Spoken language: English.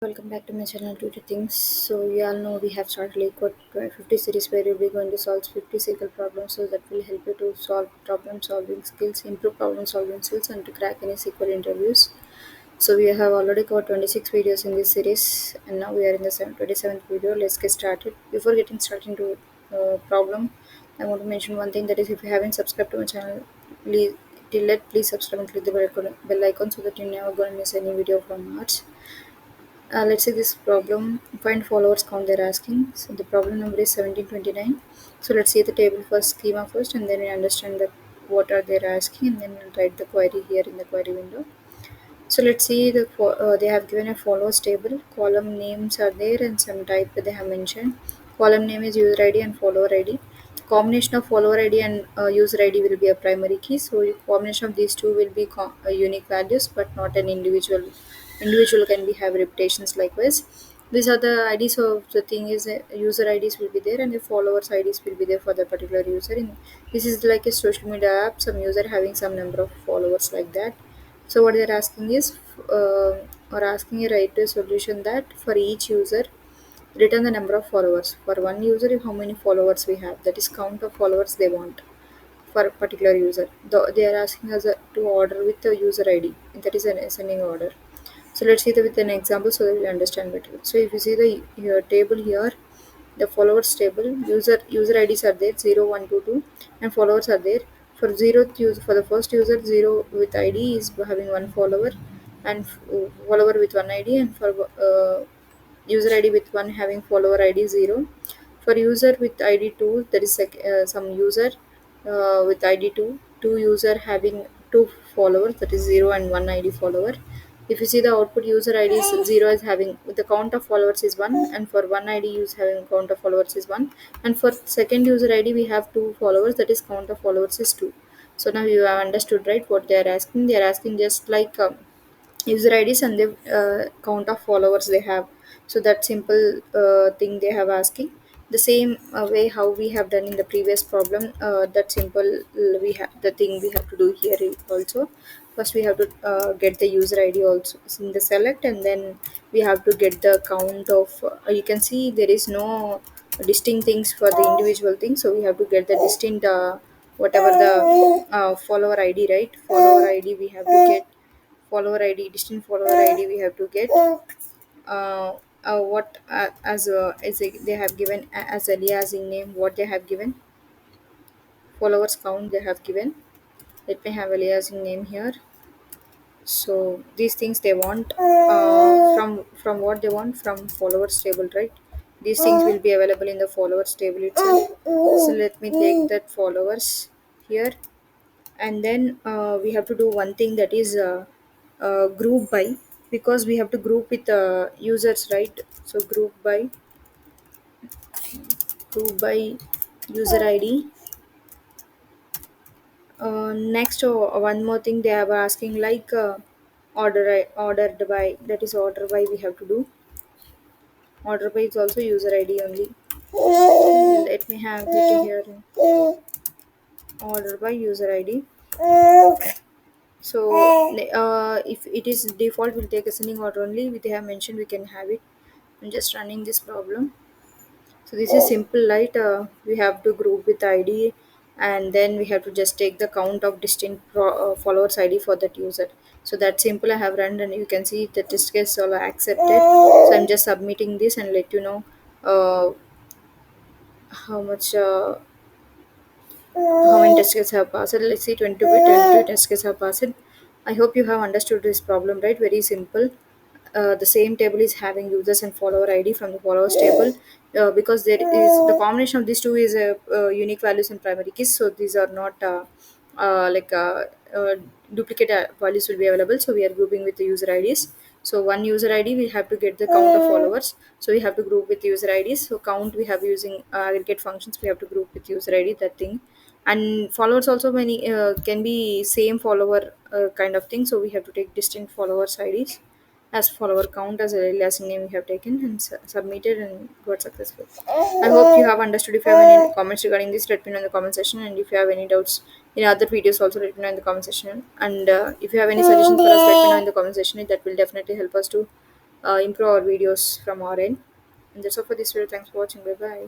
Welcome back to my channel Tutor Things. So we all know we have started LeetCode 50 series where we'll be going to solve 50 SQL problems, so that will help you to solve problem solving skills, improve problem solving skills, and to crack any SQL interviews. So we have already covered 26 videos in this series, and now we are in the 27th video. Let's get started. Before getting started into problem, I want to mention one thing, that is, if you haven't subscribed to my channel, please please subscribe and click the bell icon so that you never gonna miss any video from us. Let's say this problem, find followers count they're asking. So the problem number is 1729. So let's see the table for schema first, and then we understand that what are they asking, and then we'll write the query here in the query window. So let's see they have given a followers table. Column names are there and some type that they have mentioned. Column name is user ID and follower ID. Combination of follower ID and user ID will be a primary key. So combination of these two will be unique values, but not an individual. Individual can be have reputations likewise. These are the IDs of the thing is user IDs will be there and the followers IDs will be there for the particular user. In this is like a social media app. Some user having some number of followers like that. So what they're asking is, or asking a right to a solution that for each user, return the number of followers. For one user, how many followers we have. That is count of followers they want for a particular user. They are asking us to order with the user ID. That is an ascending order. So let's see with an example so that we understand better. So if you see the table here, the followers table, user IDs are there 0, 1, 2, 2, and followers are there. For for the first user, 0 with ID is having one follower, and follower with one ID, and for user ID with one having follower ID 0. For user with ID 2, there is some user with ID 2, two user having two followers, that is 0 and one ID follower. If you see the output, user ID is 0 is having the count of followers is 1, and for one ID use having count of followers is 1, and for second user ID we have two followers, that is count of followers is 2. So now you have understood, right, what they are asking. They are asking just like user IDs and the count of followers they have. So that simple thing they have asking. The same way how we have done in the previous problem, that simple we have the thing we have to do here also. First we have to get the user ID also in the select, and then we have to get the count of you can see there is no distinct things for the individual thing, so we have to get the distinct whatever the follower ID, right? Follower ID we have to get. Follower ID, distinct follower ID we have to get. What they have given as aliasing name, what they have given, followers count they have given. Let me have aliasing name here. So these things they want from what they want from followers table, right? These things will be available in the followers table itself. So let me take that followers here, and then we have to do one thing, that is group by, because we have to group with users, right? So group by user ID. Next, one more thing they are asking, like ordered by, that is order by we have to do. Order by is also user ID only. Let me have it here. Order by user ID. So if it is default, we'll take ascending order only. We have mentioned we can have it. I'm just running this problem. So this is simple, right? We have to group with ID, and then we have to just take the count of distinct followers ID for that user. So that simple I have run, and you can see the test case all are accepted. So I'm just submitting this and let you know uh, how much how many test cases have passed. Let's see, 22 test cases have passed. I hope you have understood this problem, right? Very simple. The same table is having users and follower ID from the followers table, because there is the combination of these two is unique values and primary keys. So these are not like duplicate values will be available. So we are grouping with the user IDs. So one user ID we have to get the count of followers. So we have to group with user IDs. So count we have using aggregate functions. We have to group with user ID, that thing. And followers also many can be same follower kind of thing. So we have to take distinct followers IDs as follower count as a last name we have taken and submitted and got successful. I hope you have understood. If you have any comments regarding this, let me know in the comment section, and if you have any doubts in other videos also, let me know in the comment section. And if you have any suggestions for us, let me know in the comment section. That will definitely help us to improve our videos from our end. And that's all for this video. Thanks for watching. Bye bye.